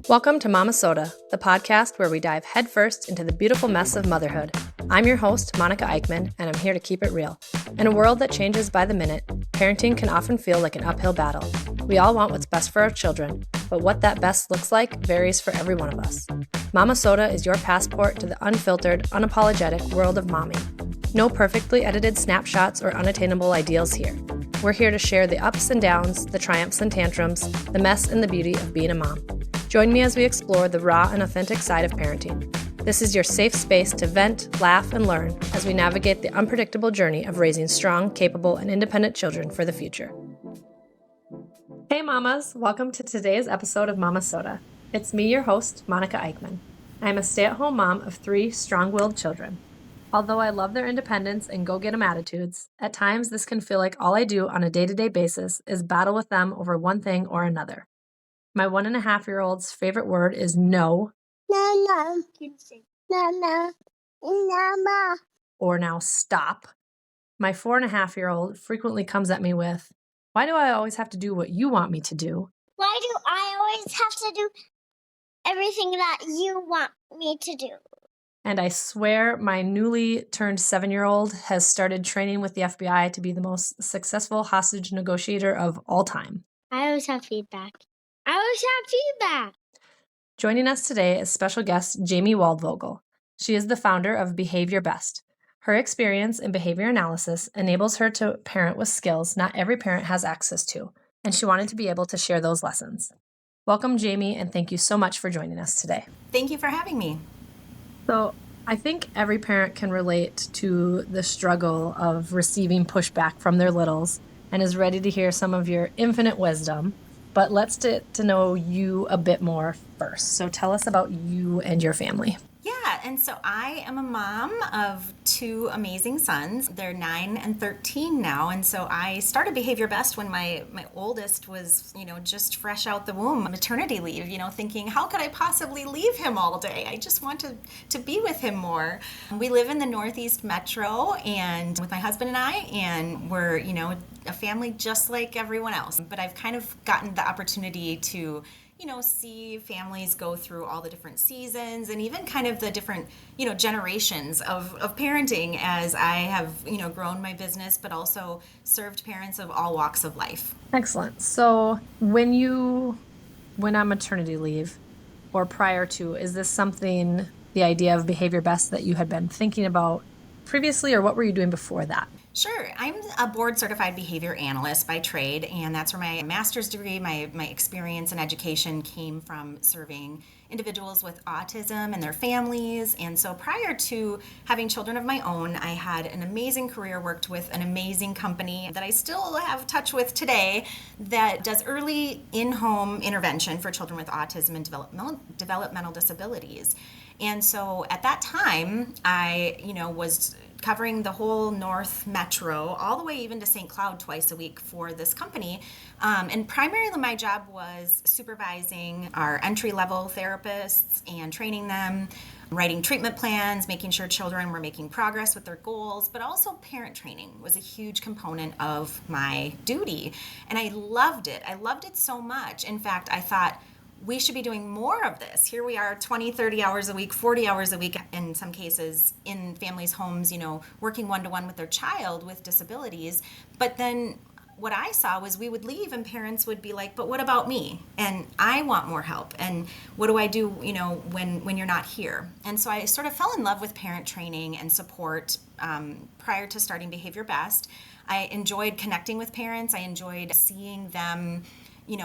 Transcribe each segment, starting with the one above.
Welcome to Momma-Sota, the podcast where we dive headfirst into the beautiful mess of motherhood. I'm your host, Monica Eichman, and I'm here to keep it real. In a world that changes by the minute, parenting can often feel like an uphill battle. We all want what's best for our children, but what that best looks like varies for every one of us. Momma-Sota is your passport to the unfiltered, unapologetic world of mommy. No perfectly edited snapshots or unattainable ideals here. We're here to share the ups and downs, the triumphs and tantrums, the mess and the beauty of being a mom. Join me as we explore the raw and authentic side of parenting. This is your safe space to vent, laugh, and learn as we navigate the unpredictable journey of raising strong, capable, and independent children for the future. Hey mamas, welcome to today's episode of Momma-Sota. It's me, your host, Monica Eichman. I am a stay-at-home mom of 3 strong-willed children. Although I love their independence and go-get-em attitudes, at times this can feel like all I do on a day-to-day basis is battle with them over one thing or another. My 1.5-year-old's favorite word is no. No. No. Or now stop. My 4.5-year-old frequently comes at me with, why do I always have to do what you want me to do? Why do I always have to do everything that you want me to do? And I swear my newly turned 7-year-old has started training with the FBI to be the most successful hostage negotiator of all time. I always have feedback. Joining us today is special guest Jamie Waldvogel. She is the founder of Behavior Best. Her experience in behavior analysis enables her to parent with skills not every parent has access to, and she wanted to be able to share those lessons. Welcome, Jamie, and thank you so much for joining us today. Thank you for having me. So, I think every parent can relate to the struggle of receiving pushback from their littles and is ready to hear some of your infinite wisdom. But let's get to know you a bit more first. So tell us about you and your family. Yeah, and so I am a mom of 2 amazing sons. They're 9 and 13 now, and so I started Behavior Best when my oldest was, just fresh out the womb, maternity leave, thinking, how could I possibly leave him all day? I just want to be with him more. We live in the Northeast Metro, and with my husband and I, and we're, a family just like everyone else. But I've kind of gotten the opportunity to see families go through all the different seasons and even kind of the different, generations of parenting as I have, grown my business, but also served parents of all walks of life. Excellent. So when you went on maternity leave or prior to, is this something, the idea of Behavior Best, that you had been thinking about previously, or what were you doing before that? Sure. I'm a board-certified behavior analyst by trade, and that's where my master's degree, my experience and education came from serving individuals with autism and their families. And so prior to having children of my own, I had an amazing career, worked with an amazing company that I still have touch with today that does early in-home intervention for children with autism and developmental disabilities. And so at that time, I, was covering the whole North Metro, all the way even to St. Cloud twice a week for this company. And primarily my job was supervising our entry-level therapists and training them, writing treatment plans, making sure children were making progress with their goals, but also parent training was a huge component of my duty. And I loved it. I loved it so much. In fact, I thought, we should be doing more of this. Here we are 20, 30 hours a week, 40 hours a week in some cases in families' homes, working one-to-one with their child with disabilities. But then what I saw was we would leave and parents would be like, but what about me? And I want more help. And what do I do, when you're not here? And so I sort of fell in love with parent training and support prior to starting Behavior Best. I enjoyed connecting with parents. I enjoyed seeing them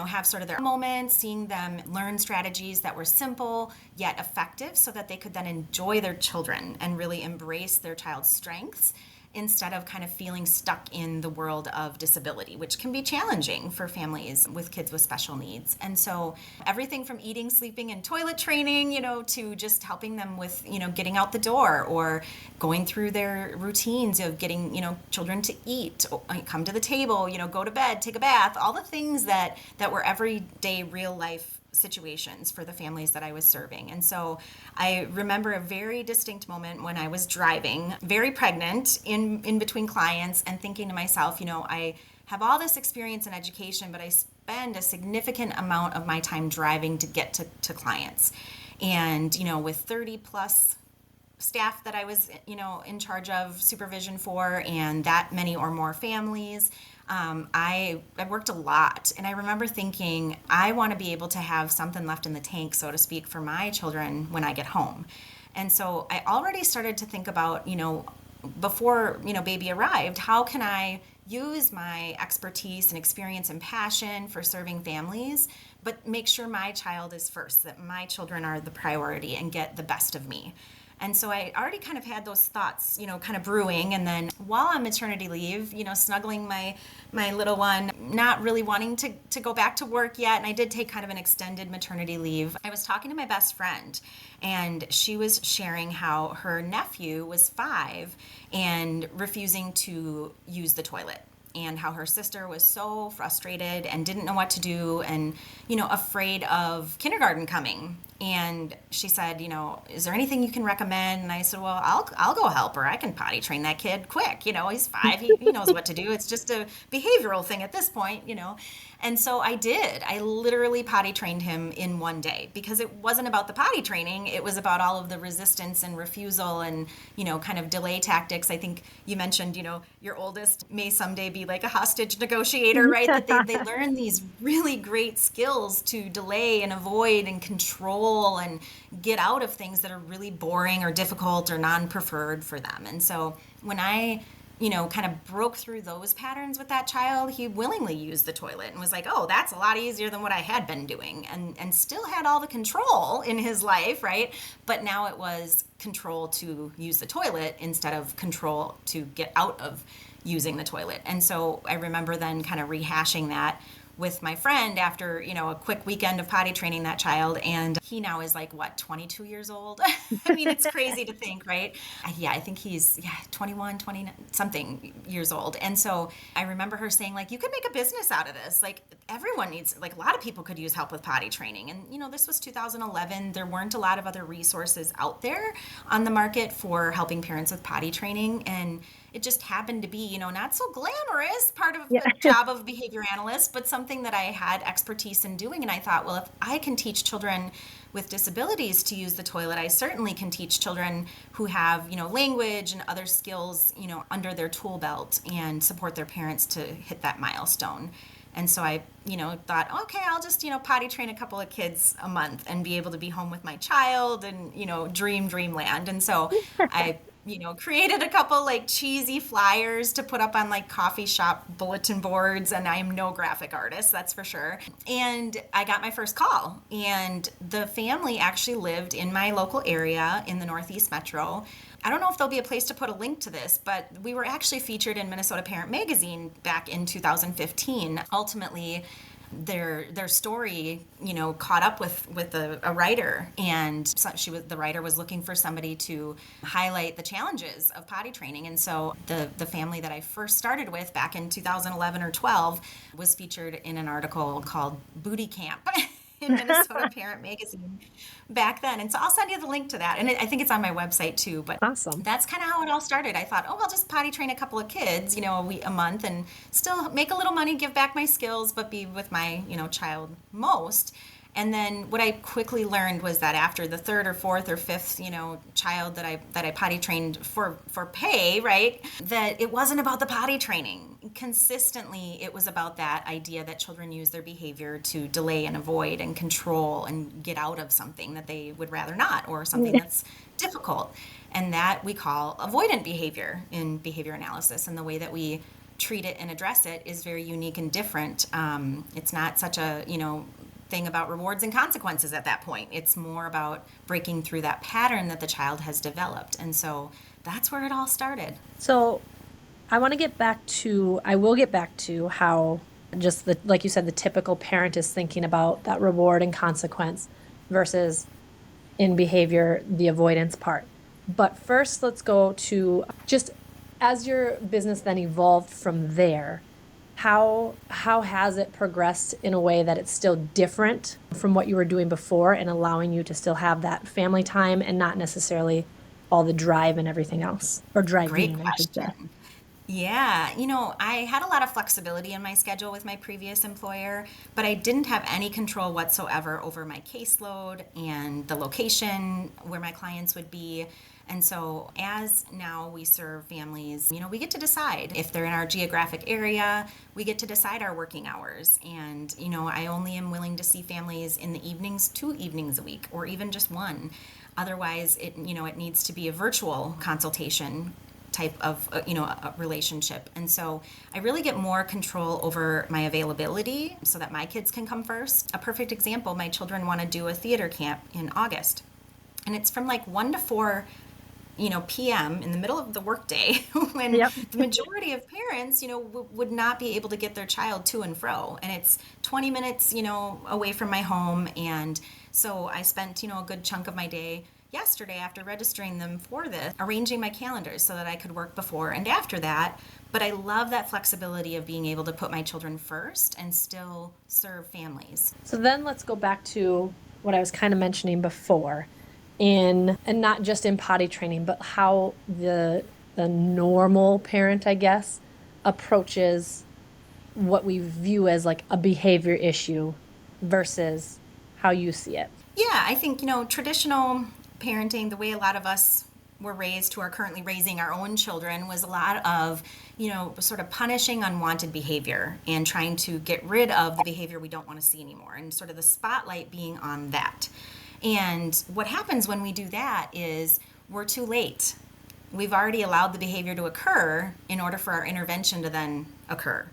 have sort of their moments, seeing them learn strategies that were simple yet effective so that they could then enjoy their children and really embrace their child's strengths instead of kind of feeling stuck in the world of disability, which can be challenging for families with kids with special needs. And so everything from eating, sleeping, and toilet training, to just helping them with, getting out the door or going through their routines of getting, children to eat, come to the table, go to bed, take a bath, all the things that were everyday real life situations for the families that I was serving. And so I remember a very distinct moment when I was driving, very pregnant, in between clients, and thinking to myself, I have all this experience in education, but I spend a significant amount of my time driving to get to clients. And, with 30 plus staff that I was, in charge of supervision for, and that many or more families, I worked a lot. And I remember thinking, I want to be able to have something left in the tank, so to speak, for my children when I get home. And so I already started to think about, before, baby arrived, how can I use my expertise and experience and passion for serving families, but make sure my child is first, that my children are the priority and get the best of me. And so I already kind of had those thoughts, kind of brewing. And then while on maternity leave, snuggling my little one, not really wanting to go back to work yet. And I did take kind of an extended maternity leave. I was talking to my best friend, and she was sharing how her nephew was 5 and refusing to use the toilet, and how her sister was so frustrated and didn't know what to do, and afraid of kindergarten coming. And she said, is there anything you can recommend? And I said, well, I'll go help her. I can potty train that kid quick. He's 5. He knows what to do. It's just a behavioral thing at this point. And so I did. I literally potty trained him in one day, because it wasn't about the potty training. It was about all of the resistance and refusal and, kind of delay tactics. I think you mentioned, your oldest may someday be like a hostage negotiator, right? That they learn these really great skills to delay and avoid and control and get out of things that are really boring or difficult or non-preferred for them. And so when I kind of broke through those patterns with that child, he willingly used the toilet and was like, oh, that's a lot easier than what I had been doing, and still had all the control in his life, right? But now it was control to use the toilet instead of control to get out of using the toilet. And so I remember then kind of rehashing that with my friend after, a quick weekend of potty training that child. And he now is like, 22 years old? I mean, it's crazy to think, right? Yeah, I think he's 21, 20 something years old. And so I remember her saying, like, you could make a business out of this. Like, everyone needs, like, a lot of people could use help with potty training. And, this was 2011. There weren't a lot of other resources out there on the market for helping parents with potty training. And it just happened to be, not so glamorous part of the job of a behavior analyst, but something that I had expertise in doing. And I thought, well, if I can teach children with disabilities to use the toilet, I certainly can teach children who have, language and other skills, under their tool belt, and support their parents to hit that milestone. And so I, thought, okay, I'll just, potty train a couple of kids a month and be able to be home with my child and, dreamland. And so I created a couple like cheesy flyers to put up on like coffee shop bulletin boards, and I am no graphic artist, that's for sure. And I got my first call, and the family actually lived in my local area in the Northeast Metro. I don't know if there'll be a place to put a link to this, but we were actually featured in Minnesota Parent Magazine back in 2015. Ultimately, their story, caught up with a writer, and the writer was looking for somebody to highlight the challenges of potty training. And so the family that I first started with back in 2011 or 12 was featured in an article called Booty Camp in Minnesota Parent Magazine back then. And so I'll send you the link to that. And I think it's on my website too. But Awesome. That's kind of how it all started. I thought, I'll just potty train a couple of kids, a month, and still make a little money, give back my skills, but be with my, child most. And then what I quickly learned was that after the third or fourth or fifth, child that I potty trained for pay, right, that it wasn't about the potty training. Consistently, it was about that idea that children use their behavior to delay and avoid and control and get out of something that they would rather not, or something that's difficult. And that we call avoidant behavior in behavior analysis. And the way that we treat it and address it is very unique and different. It's not such a, thing about rewards and consequences at that point. It's more about breaking through that pattern that the child has developed. And so that's where it all started. So I will get back to how just like you said, the typical parent is thinking about that reward and consequence versus in behavior, the avoidance part. But first, let's go to just as your business then evolved from there, how has it progressed in a way that it's still different from what you were doing before and allowing you to still have that family time and not necessarily all the drive and everything else, or driving? Great question. Yeah, I had a lot of flexibility in my schedule with my previous employer, but I didn't have any control whatsoever over my caseload and the location where my clients would be. And so, as now we serve families, we get to decide if they're in our geographic area, we get to decide our working hours. And, I only am willing to see families in the evenings, 2 evenings a week, or even just one. Otherwise, it needs to be a virtual consultation type of a relationship. And so I really get more control over my availability so that my kids can come first. A perfect example, my children want to do a theater camp in August, and it's from like 1 to 4 p.m. in the middle of the workday when Yep. the majority of parents, would not be able to get their child to and fro. And it's 20 minutes, away from my home. And so I spent, a good chunk of my day yesterday after registering them for this, arranging my calendars so that I could work before and after that. But I love that flexibility of being able to put my children first and still serve families. So then let's go back to what I was kind of mentioning before, and not just in potty training, but how the normal parent, I guess, approaches what we view as like a behavior issue versus how you see it. Yeah, I think, traditional parenting, the way a lot of us were raised who are currently raising our own children, was a lot of, sort of punishing unwanted behavior and trying to get rid of the behavior we don't want to see anymore, and sort of the spotlight being on that. And what happens when we do that is we're too late. We've already allowed the behavior to occur in order for our intervention to then occur.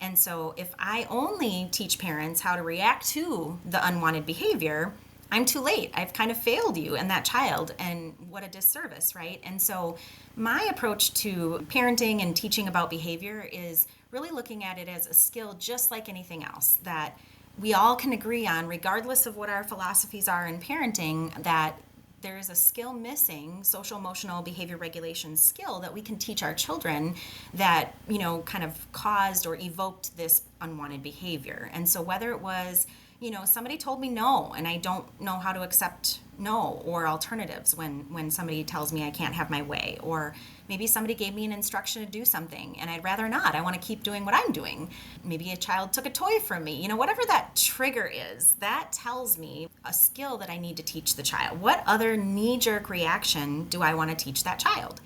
And so if I only teach parents how to react to the unwanted behavior, I'm too late. I've kind of failed you and that child, and what a disservice, right? And so my approach to parenting and teaching about behavior is really looking at it as a skill just like anything else that we all can agree on, regardless of what our philosophies are in parenting, that there is a skill missing, social emotional behavior regulation skill that we can teach our children that, kind of caused or evoked this unwanted behavior. And so whether it was, somebody told me no, and I don't know how to accept no, or alternatives when somebody tells me I can't have my way, or maybe somebody gave me an instruction to do something and I'd rather not. I want to keep doing what I'm doing. Maybe a child took a toy from me. Whatever that trigger is, that tells me a skill that I need to teach the child. What other knee-jerk reaction do I want to teach that child?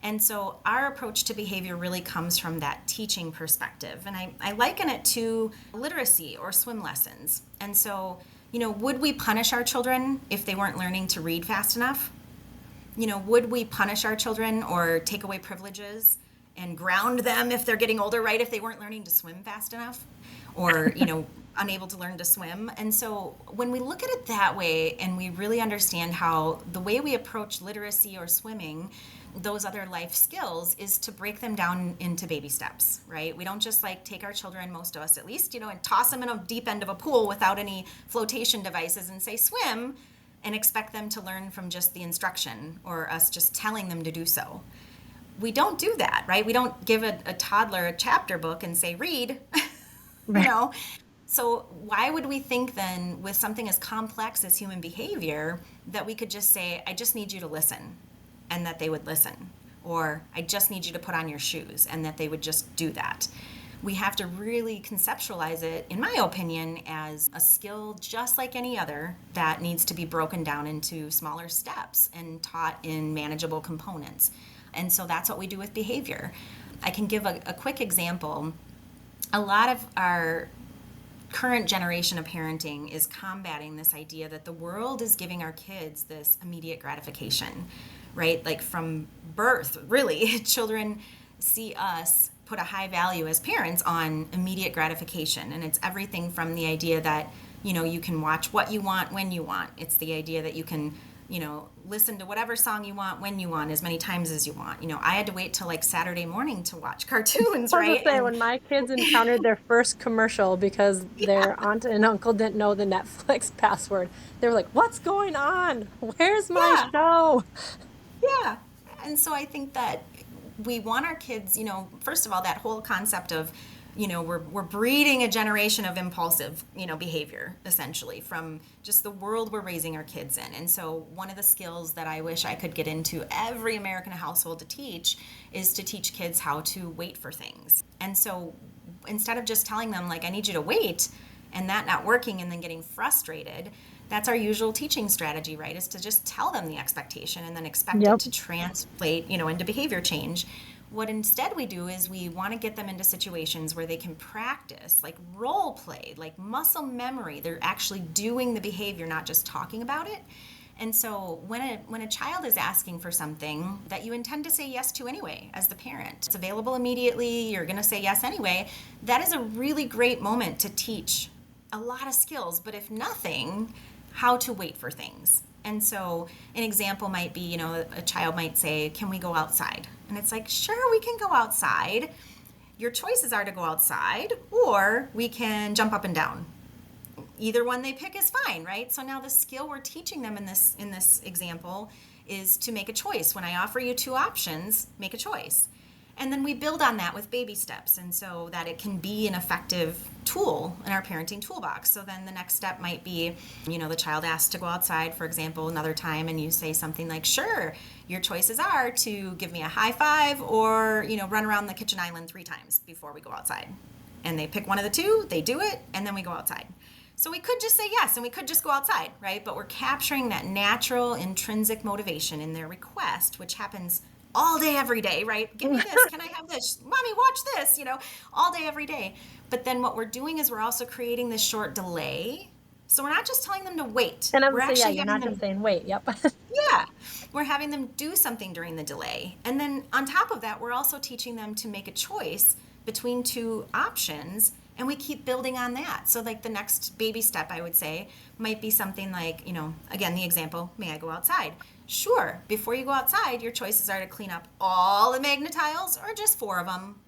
And so our approach to behavior really comes from that teaching perspective. And I liken it to literacy or swim lessons. And so, would we punish our children if they weren't learning to read fast enough? Would we punish our children or take away privileges and ground them if they're getting older, right? If they weren't learning to swim fast enough or, unable to learn to swim. And so when we look at it that way and we really understand how the way we approach literacy or swimming, those other life skills, is to break them down into baby steps, right? We don't just take our children, most of us at least, and toss them in a deep end of a pool without any flotation devices and say swim, and expect them to learn from just the instruction or us just telling them to do so. We don't do that, right? We don't give a toddler a chapter book and say read, Right. So why would we think then with something as complex as human behavior that we could just say, I just need you to listen, and that they would listen, or I just need you to put on your shoes, and that they would just do that? We have to really conceptualize it, in my opinion, as a skill just like any other that needs to be broken down into smaller steps and taught in manageable components. And so that's what we do with behavior. I can give a quick example. A lot of our current generation of parenting is combating this idea that the world is giving our kids this immediate gratification, right? Like from birth, really, children see us put a high value as parents on immediate gratification. And it's everything from the idea that, you can watch what you want when you want. It's the idea that you can, listen to whatever song you want when you want, as many times as you want. I had to wait till Saturday morning to watch cartoons, I was right? gonna say, when my kids encountered their first commercial because their aunt and uncle didn't know the Netflix password, they were like, what's going on? Where's my show? Yeah. And so I think that we want our kids, first of all, that whole concept of we're breeding a generation of impulsive, behavior, essentially, from just the world we're raising our kids in. And so one of the skills that I wish I could get into every American household to teach is to teach kids how to wait for things. And so instead of just telling them, like, I need you to wait, and that not working and then getting frustrated, that's our usual teaching strategy, right? Is to just tell them the expectation and then expect it to translate, into behavior change. What instead we do is we want to get them into situations where they can practice, like role play, like muscle memory. They're actually doing the behavior, not just talking about it. And so when a child is asking for something that you intend to say yes to anyway, as the parent, it's available immediately, you're going to say yes anyway, that is a really great moment to teach a lot of skills, but if nothing, how to wait for things. And so an example might be, a child might say, can we go outside? And it's like, sure, we can go outside. Your choices are to go outside, or we can jump up and down. Either one they pick is fine, right? So now the skill we're teaching them in this example is to make a choice. When I offer you two options, make a choice. And then we build on that with baby steps, and so that it can be an effective tool in our parenting toolbox. So then the next step might be, the child asks to go outside, for example, another time, and you say something like, sure, your choices are to give me a high five or, run around the kitchen island 3 times before we go outside. And they pick one of the two, they do it, and then we go outside. So we could just say yes, and we could just go outside, right? But we're capturing that natural intrinsic motivation in their request, which happens all day, every day, right? Give me this. Can I have this? Mommy, watch this, all day, every day. But then what we're doing is we're also creating this short delay. So we're not just telling them to wait. And I would we're say, actually you're not just saying wait. Yep. Yeah. We're having them do something during the delay. And then on top of that, we're also teaching them to make a choice between 2 options. And we keep building on that. So like the next baby step, I would say, might be something like, again, the example, may I go outside? Sure, before you go outside, your choices are to clean up all the magnet tiles or just 4 of them.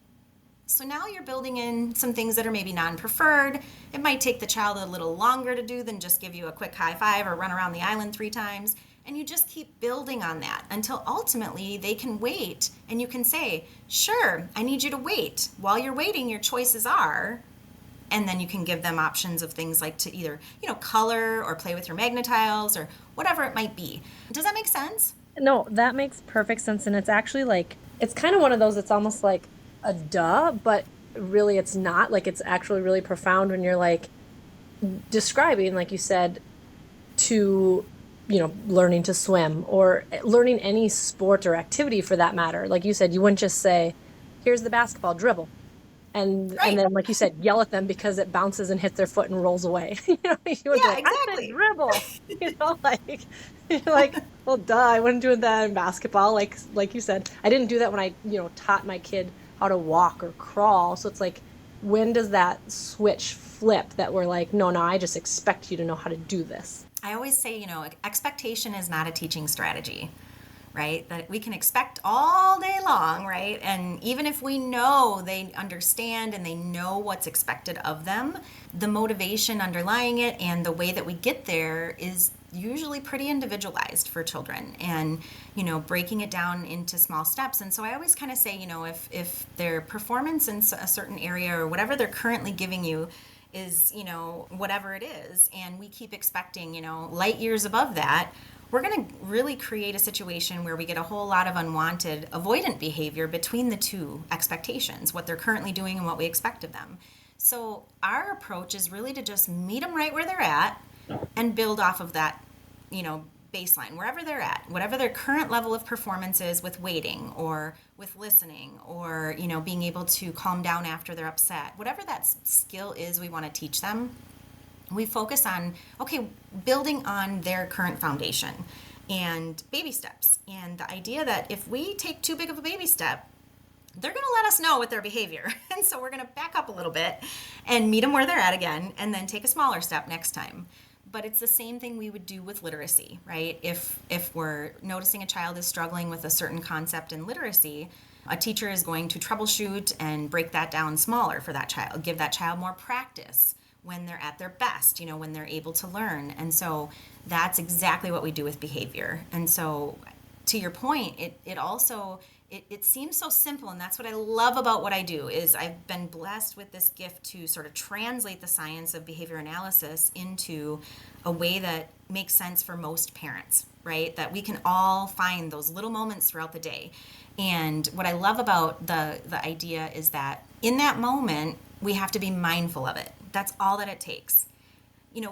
So now you're building in some things that are maybe non-preferred. It might take the child a little longer to do than just give you a quick high five or run around the island 3 times. And you just keep building on that until ultimately they can wait. And you can say, sure, I need you to wait. While you're waiting, your choices are. And then you can give them options of things like to either, color or play with your magnet tiles or whatever it might be. Does that make sense? No, that makes perfect sense. And it's actually like, it's kind of one of those, it's almost like a duh, but really it's not. Like, it's actually really profound when you're like describing, like you said, to, learning to swim or learning any sport or activity for that matter. Like you said, you wouldn't just say, here's the basketball, dribble. And then, like you said, yell at them because it bounces and hits their foot and rolls away. You would yeah, like, exactly. I said dribble. You're like, well, duh, I wouldn't do that in basketball. Like you said, I didn't do that when I, taught my kid how to walk or crawl. So it's like, when does that switch flip that we're like, no, I just expect you to know how to do this? I always say, expectation is not a teaching strategy. Right? That we can expect all day long, right? And even if we know they understand and they know what's expected of them, the motivation underlying it and the way that we get there is usually pretty individualized for children and, breaking it down into small steps. And so I always kind of say, if their performance in a certain area or whatever they're currently giving you is, whatever it is, and we keep expecting, light years above that, we're going to really create a situation where we get a whole lot of unwanted avoidant behavior between the 2 expectations, what they're currently doing and what we expect of them. So our approach is really to just meet them right where they're at and build off of that, baseline, wherever they're at, whatever their current level of performance is with waiting or with listening or, being able to calm down after they're upset, whatever that skill is we want to teach them. We focus on, building on their current foundation and baby steps. And the idea that if we take too big of a baby step, they're going to let us know with their behavior. And so we're going to back up a little bit and meet them where they're at again, and then take a smaller step next time. But it's the same thing we would do with literacy, right? If we're noticing a child is struggling with a certain concept in literacy, a teacher is going to troubleshoot and break that down smaller for that child, give that child more practice when they're at their best, when they're able to learn. And so that's exactly what we do with behavior. And so to your point, it also, it seems so simple, and that's what I love about what I do. Is I've been blessed with this gift to sort of translate the science of behavior analysis into a way that makes sense for most parents, right? That we can all find those little moments throughout the day. And what I love about the idea is that in that moment, we have to be mindful of it. That's all that it takes.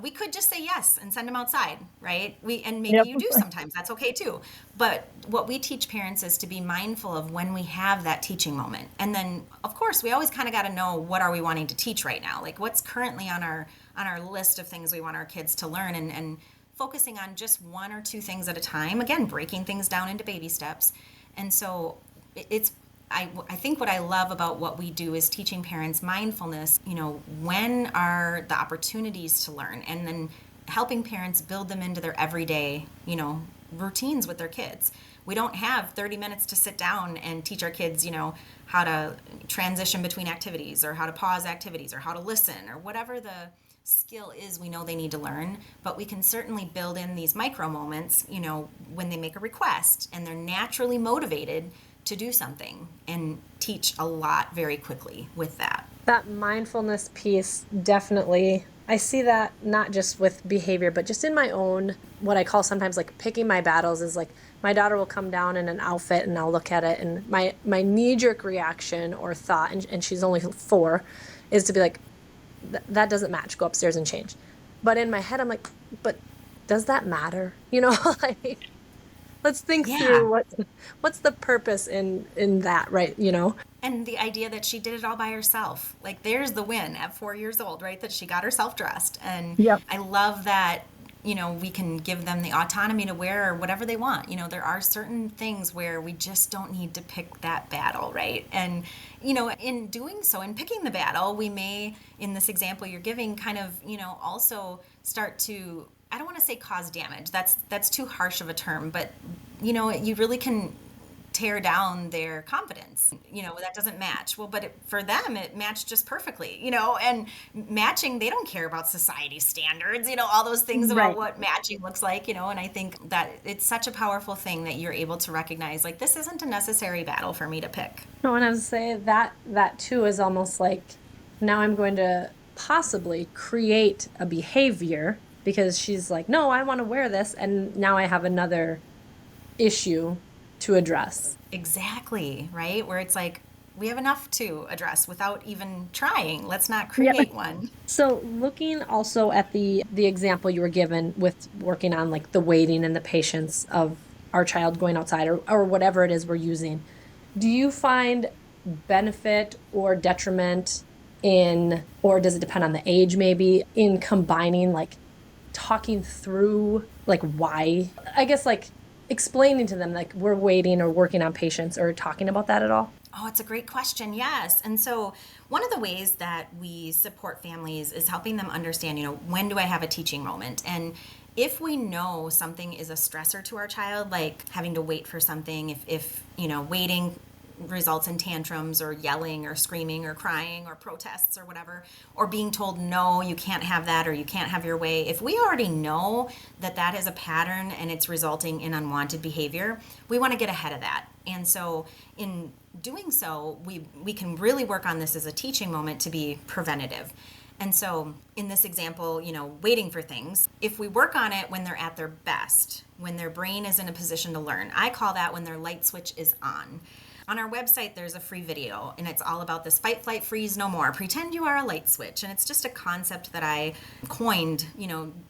We could just say yes and send them outside, right? And maybe Yep. you do sometimes. That's okay too. But what we teach parents is to be mindful of when we have that teaching moment. And then, of course, we always kind of got to know, what are we wanting to teach right now? Like, what's currently on our list of things we want our kids to learn, and focusing on just one or two things at a time. Again, breaking things down into baby steps. And so I think what I love about what we do is teaching parents mindfulness, when are the opportunities to learn, and then helping parents build them into their everyday, routines with their kids. We don't have 30 minutes to sit down and teach our kids, how to transition between activities, or how to pause activities, or how to listen, or whatever the skill is we know they need to learn. But we can certainly build in these micro moments, when they make a request and they're naturally motivated to do something, and teach a lot very quickly with that. That mindfulness piece, definitely. I see that not just with behavior, but just in my own, what I call sometimes like picking my battles, is like my daughter will come down in an outfit and I'll look at it, and my knee-jerk reaction or thought, and she's only 4, is to be like, that doesn't match, go upstairs and change. But in my head, I'm like, but does that matter? Like, let's think through what's the purpose in that, right? And the idea that she did it all by herself, like, there's the win at 4 years old, right? That she got herself dressed. And Yep. I love that, we can give them the autonomy to wear whatever they want. There are certain things where we just don't need to pick that battle, right? And, in doing so, in picking the battle, we may, in this example you're giving, kind of, also start to, I don't want to say cause damage. That's too harsh of a term, but you really can tear down their confidence. That doesn't match. Well, but for them, it matched just perfectly. And matching, they don't care about society standards. All those things about what matching looks like. And I think that it's such a powerful thing that you're able to recognize, like, this isn't a necessary battle for me to pick. No, and I would say that too is almost like, now I'm going to possibly create a behavior because she's like, no, I want to wear this. And now I have another issue to address. Exactly, right? Where it's like, we have enough to address without even trying. Let's not create one. So looking also at the example you were given with working on like the waiting and the patience of our child going outside, or whatever it is we're using, do you find benefit or detriment in, or does it depend on the age maybe, in combining like talking through like why, I guess, like explaining to them like we're waiting or working on patience, or talking about that at all? Oh, it's a great question. Yes. And so one of the ways that we support families is helping them understand, when do I have a teaching moment? And if we know something is a stressor to our child, like having to wait for something, if waiting results in tantrums or yelling or screaming or crying or protests or whatever, or being told, no, you can't have that, or you can't have your way. If we already know that that is a pattern and it's resulting in unwanted behavior, we want to get ahead of that. And so in doing so, we can really work on this as a teaching moment to be preventative. And so in this example, waiting for things, if we work on it when they're at their best, when their brain is in a position to learn, I call that when their light switch is on. On our website, there's a free video, and it's all about this fight, flight, freeze, no more. Pretend you are a light switch. And it's just a concept that I coined,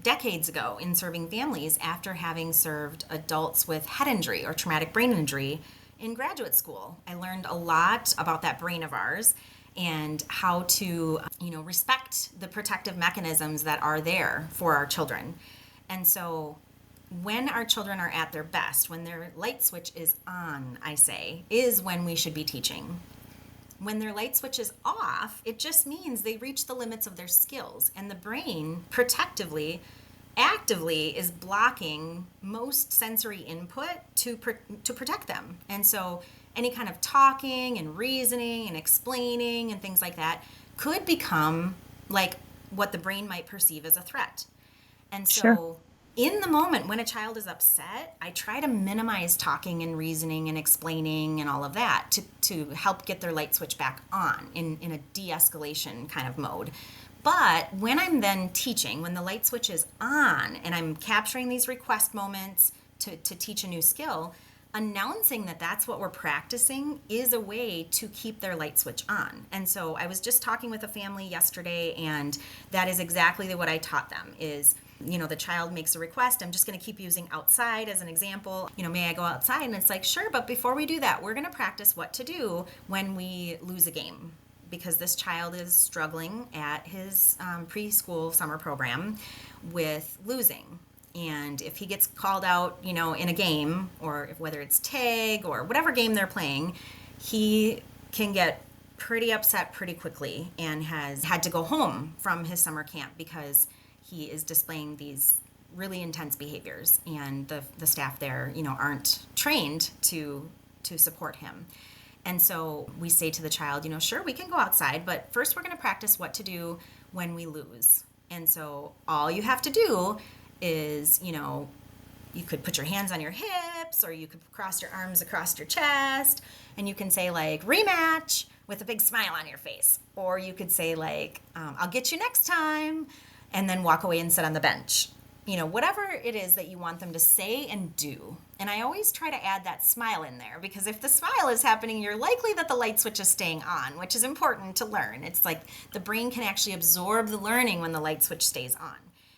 decades ago in serving families after having served adults with head injury or traumatic brain injury in graduate school. I learned a lot about that brain of ours and how to, respect the protective mechanisms that are there for our children. And so when our children are at their best, when their light switch is on, I say, is when we should be teaching. When their light switch is off, it just means they reach the limits of their skills, and the brain protectively, actively is blocking most sensory input to protect them. And so any kind of talking and reasoning and explaining and things like that could become like what the brain might perceive as a threat. And so in the moment when a child is upset, I try to minimize talking and reasoning and explaining and all of that to help get their light switch back on in a de-escalation kind of mode. But when I'm then teaching, when the light switch is on and I'm capturing these request moments to teach a new skill, announcing that that's what we're practicing is a way to keep their light switch on. And so I was just talking with a family yesterday, and that is exactly what I taught them is, the child makes a request. I'm just going to keep using outside as an example. May I go outside? And it's like, sure, but before we do that, we're going to practice what to do when we lose a game. Because this child is struggling at his preschool summer program with losing. And if he gets called out, in a game, or whether it's tag or whatever game they're playing, he can get pretty upset pretty quickly and has had to go home from his summer camp because he is displaying these really intense behaviors, and the staff there, aren't trained to support him. And so we say to the child, sure, we can go outside, but first we're going to practice what to do when we lose. And so all you have to do is, you could put your hands on your hips, or you could cross your arms across your chest, and you can say like, rematch, with a big smile on your face. Or you could say like, I'll get you next time, and then walk away and sit on the bench. Whatever it is that you want them to say and do. And I always try to add that smile in there, because if the smile is happening, you're likely that the light switch is staying on, which is important to learn. It's like the brain can actually absorb the learning when the light switch stays on.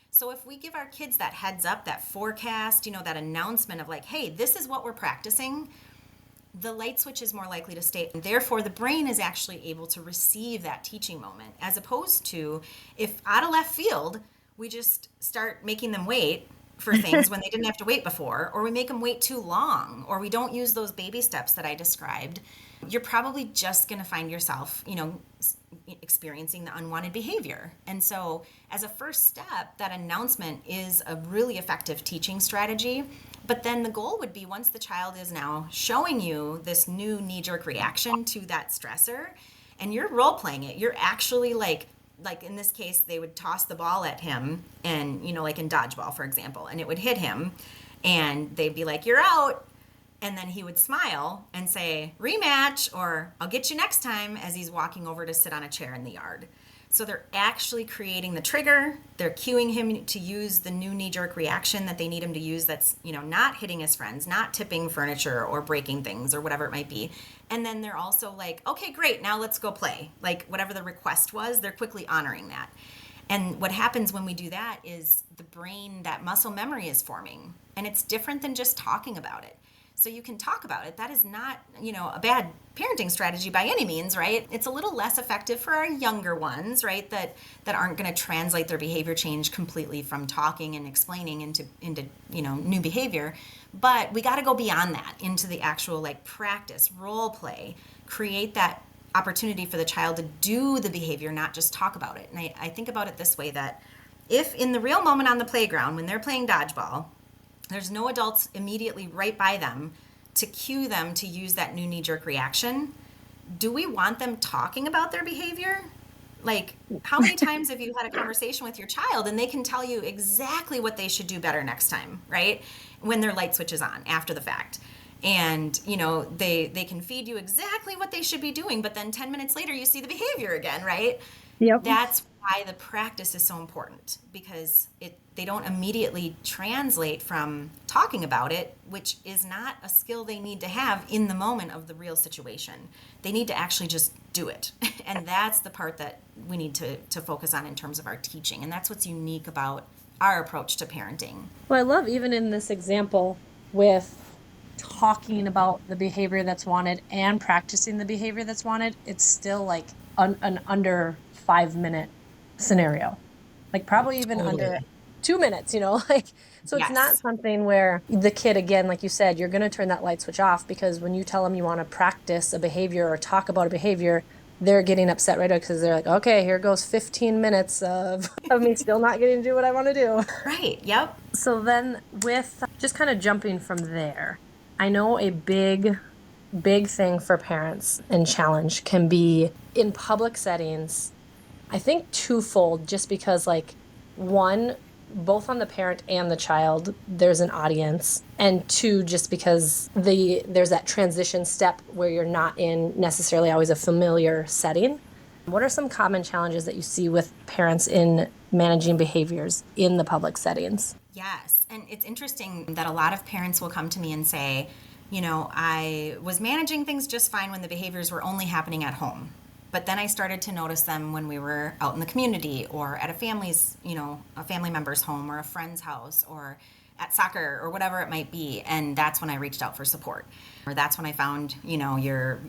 So if we give our kids that heads up, that forecast, that announcement of like, hey, this is what we're practicing, the light switch is more likely to stay. And therefore, the brain is actually able to receive that teaching moment, as opposed to if out of left field, we just start making them wait for things when they didn't have to wait before, or we make them wait too long, or we don't use those baby steps that I described. You're probably just going to find yourself, experiencing the unwanted behavior. And so as a first step, that announcement is a really effective teaching strategy. But then the goal would be, once the child is now showing you this new knee-jerk reaction to that stressor, and you're role-playing it, you're actually like in this case, they would toss the ball at him, and, like in dodgeball, for example, and it would hit him, and they'd be like, you're out. And then he would smile and say, rematch, or I'll get you next time, as he's walking over to sit on a chair in the yard. So they're actually creating the trigger. They're cueing him to use the new knee-jerk reaction that they need him to use, that's, not hitting his friends, not tipping furniture or breaking things or whatever it might be. And then they're also like, okay, great, now let's go play. Like whatever the request was, they're quickly honoring that. And what happens when we do that is the brain, that muscle memory is forming. And it's different than just talking about it. So you can talk about it. That is not, a bad parenting strategy by any means, right? It's a little less effective for our younger ones, right? That aren't going to translate their behavior change completely from talking and explaining into new behavior. But we got to go beyond that into the actual practice, role play, create that opportunity for the child to do the behavior, not just talk about it. And I think about it this way, that if in the real moment on the playground, when they're playing dodgeball, there's no adults immediately right by them to cue them to use that new knee-jerk reaction, do we want them talking about their behavior? Like, how many times have you had a conversation with your child and they can tell you exactly what they should do better next time, right? When their light switch is on after the fact. And, they can feed you exactly what they should be doing, but then 10 minutes later you see the behavior again, right? Yep. That's why the practice is so important, because they don't immediately translate from talking about it, which is not a skill they need to have in the moment of the real situation. They need to actually just do it. And that's the part that we need to focus on in terms of our teaching. And that's what's unique about our approach to parenting. Well, I love even in this example with talking about the behavior that's wanted and practicing the behavior that's wanted, it's still like an under 5-minute scenario, like probably even under 2 minutes, so Yes. It's not something where the kid, again, like you said, you're going to turn that light switch off, because when you tell them you want to practice a behavior or talk about a behavior, they're getting upset right away, because they're like, okay, here goes 15 minutes of me still not getting to do what I want to do. Right. Yep. So then, with just kind of jumping from there, I know a big thing for parents and challenge can be in public settings, I think twofold, just because one, both on the parent and the child, there's an audience, and two, just because there's that transition step where you're not in necessarily always a familiar setting. What are some common challenges that you see with parents in managing behaviors in the public settings? Yes, and it's interesting that a lot of parents will come to me and say, I was managing things just fine when the behaviors were only happening at home. But then I started to notice them when we were out in the community or at a family member's home or a friend's house or at soccer or whatever it might be. And that's when I reached out for support. Or that's when I found, your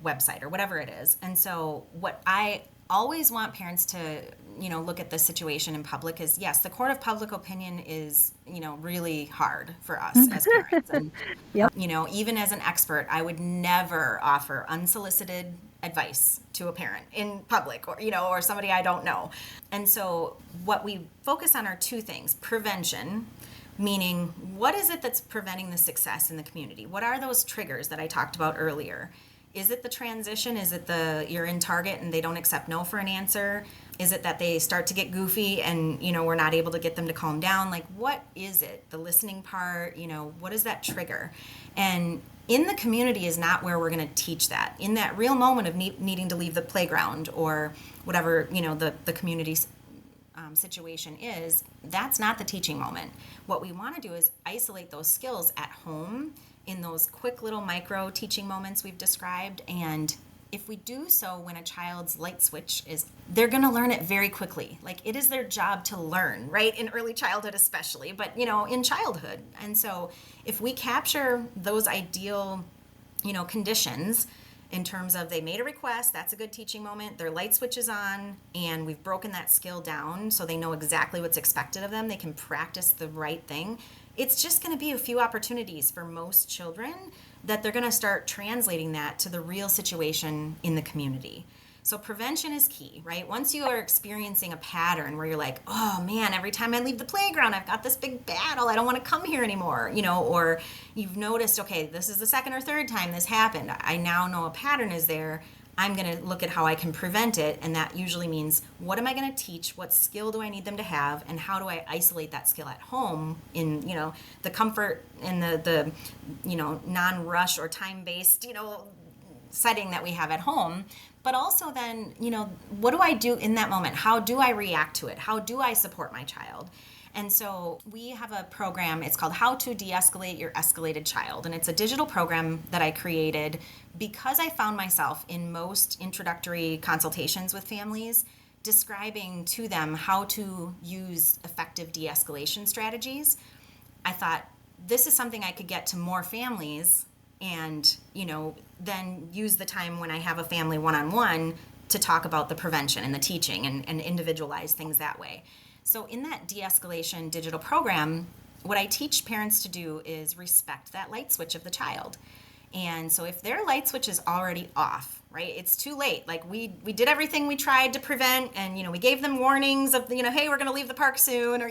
website or whatever it is. And so what I always want parents to, look at the situation in public is, yes, the court of public opinion is, really hard for us as parents. And, Yep. Even as an expert, I would never offer unsolicited advice to a parent in public or somebody I don't know. And so what we focus on are two things: prevention, meaning what is it that's preventing the success in the community? What are those triggers that I talked about earlier? Is it the transition? Is it you're in Target and they don't accept no for an answer? Is it that they start to get goofy and, we're not able to get them to calm down? Like, what is it? The listening part, what is that trigger? And in the community is not where we're going to teach that. In that real moment of needing to leave the playground or whatever, the community's situation is, that's not the teaching moment. What we want to do is isolate those skills at home in those quick little micro teaching moments we've described. And if we do so when a child's light switch is, they're going to learn it very quickly. Like, it is their job to learn, right? In early childhood especially, but in childhood. And so if we capture those ideal, conditions in terms of they made a request, that's a good teaching moment, their light switch is on, and we've broken that skill down so they know exactly what's expected of them, they can practice the right thing. It's just going to be a few opportunities for most children that they're going to start translating that to the real situation in the community. So prevention is key, right? Once you are experiencing a pattern where you're like, oh man, every time I leave the playground, I've got this big battle. I don't want to come here anymore, or you've noticed, okay, this is the second or third time this happened. I now know a pattern is there. I'm going to look at how I can prevent it. And that usually means, what am I going to teach? What skill do I need them to have? And how do I isolate that skill at home in, the comfort and the non-rush or time-based, setting that we have at home? But also then, what do I do in that moment? How do I react to it? How do I support my child? And so we have a program, it's called How to De-Escalate Your Escalated Child. And it's a digital program that I created because I found myself in most introductory consultations with families describing to them how to use effective de-escalation strategies. I thought, this is something I could get to more families and, then use the time when I have a family one-on-one to talk about the prevention and the teaching and individualize things that way. So in that de-escalation digital program, what I teach parents to do is respect that light switch of the child. And so if their light switch is already off, right, it's too late. Like we did everything we tried to prevent, and, we gave them warnings of, hey, we're going to leave the park soon, or,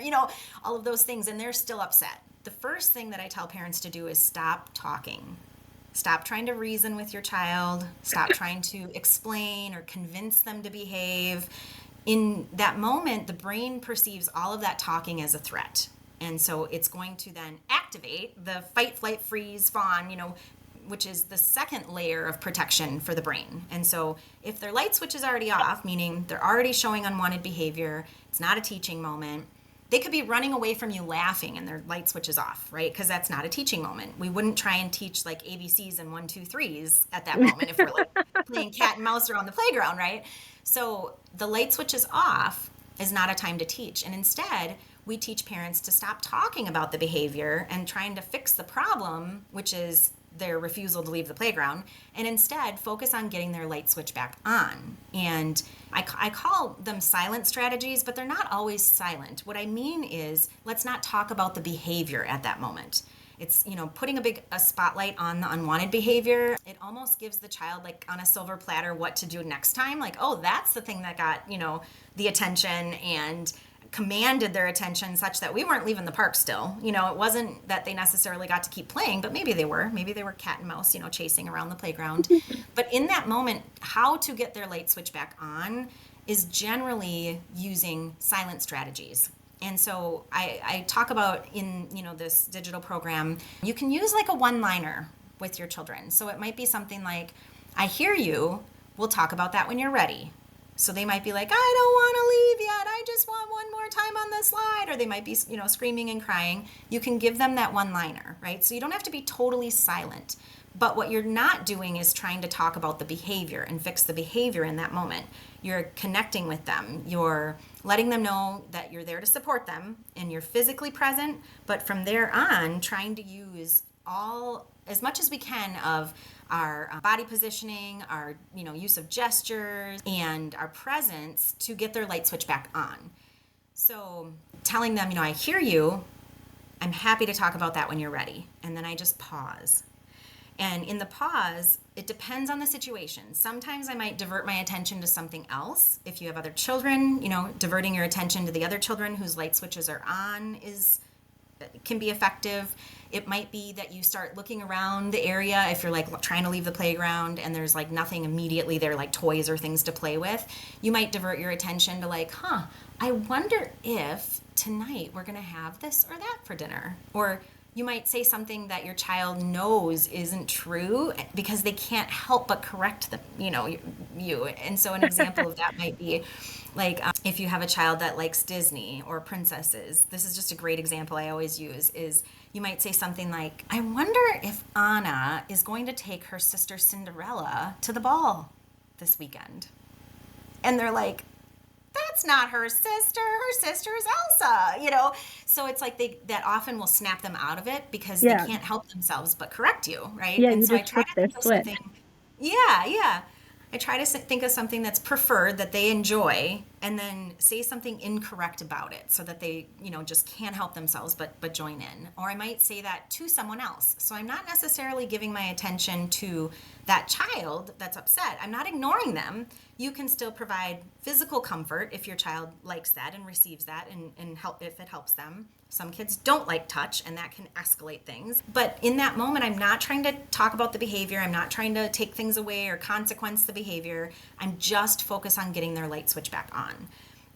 all of those things, and they're still upset. The first thing that I tell parents to do is stop talking. Stop trying to reason with your child. Stop trying to explain or convince them to behave. In that moment, the brain perceives all of that talking as a threat. And so it's going to then activate the fight, flight, freeze, fawn, which is the second layer of protection for the brain. And so if their light switch is already off, meaning they're already showing unwanted behavior, it's not a teaching moment, they could be running away from you laughing and their light switch is off, right? Because that's not a teaching moment. We wouldn't try and teach like ABCs and 1, 2, 3s at that moment if we're like playing cat and mouse around the playground, right? So the light switch is off is not a time to teach. And instead, we teach parents to stop talking about the behavior and trying to fix the problem, which is their refusal to leave the playground, and instead focus on getting their light switch back on. And I call them silent strategies, but they're not always silent. What I mean is, let's not talk about the behavior at that moment. It's, putting a spotlight on the unwanted behavior. It almost gives the child like on a silver platter what to do next time. Like, oh, that's the thing that got, the attention and commanded their attention such that we weren't leaving the park still. It wasn't that they necessarily got to keep playing, but maybe they were cat and mouse, chasing around the playground. But in that moment, how to get their light switch back on is generally using silent strategies. And so I talk about in, this digital program, you can use like a one-liner with your children. So it might be something like, I hear you, we'll talk about that when you're ready. So they might be like, I don't want to leave yet, I just want one more time on the slide. Or they might be, screaming and crying. You can give them that one-liner, right? So you don't have to be totally silent. But what you're not doing is trying to talk about the behavior and fix the behavior in that moment. You're connecting with them. You're letting them know that you're there to support them and you're physically present. But from there on, trying to use as much as we can of our body positioning, our use of gestures, and our presence to get their light switch back on. So telling them, I hear you, I'm happy to talk about that when you're ready. And then I just pause. And in the pause, it depends on the situation. Sometimes I might divert my attention to something else. If you have other children, diverting your attention to the other children whose light switches are on can be effective. It might be that you start looking around the area if you're like trying to leave the playground and there's like nothing immediately there, like toys or things to play with. You might divert your attention to like, I wonder if tonight we're going to have this or that for dinner. Or you might say something that your child knows isn't true because they can't help but correct them, you. And so an example of that might be like if you have a child that likes Disney or princesses, this is just a great example I always use, is you might say something like, I wonder if Anna is going to take her sister Cinderella to the ball this weekend. And they're like, that's not her sister is Elsa, So it's like that often will snap them out of it because they can't help themselves but correct you, right? Yeah, and you so I just try flip to their think of switch. something. Yeah. I try to think of something that's preferred, that they enjoy, and then say something incorrect about it so that they, just can't help themselves but join in. Or I might say that to someone else. So I'm not necessarily giving my attention to that child that's upset. I'm not ignoring them. You can still provide physical comfort if your child likes that and receives that and help if it helps them. Some kids don't like touch, and that can escalate things. But in that moment, I'm not trying to talk about the behavior. I'm not trying to take things away or consequence the behavior. I'm just focused on getting their light switch back on.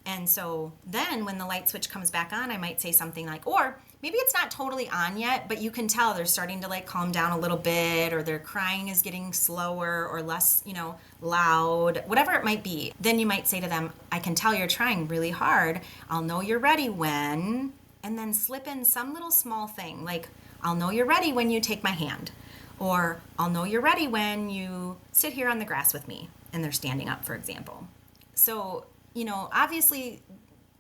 And so then when the light switch comes back on, I might say something like, or maybe it's not totally on yet, but you can tell they're starting to like calm down a little bit, or their crying is getting slower or less, loud, whatever it might be. Then you might say to them, I can tell you're trying really hard. I'll know you're ready when, and then slip in some little small thing like, I'll know you're ready when you take my hand, or I'll know you're ready when you sit here on the grass with me, and they're standing up, for example. So, obviously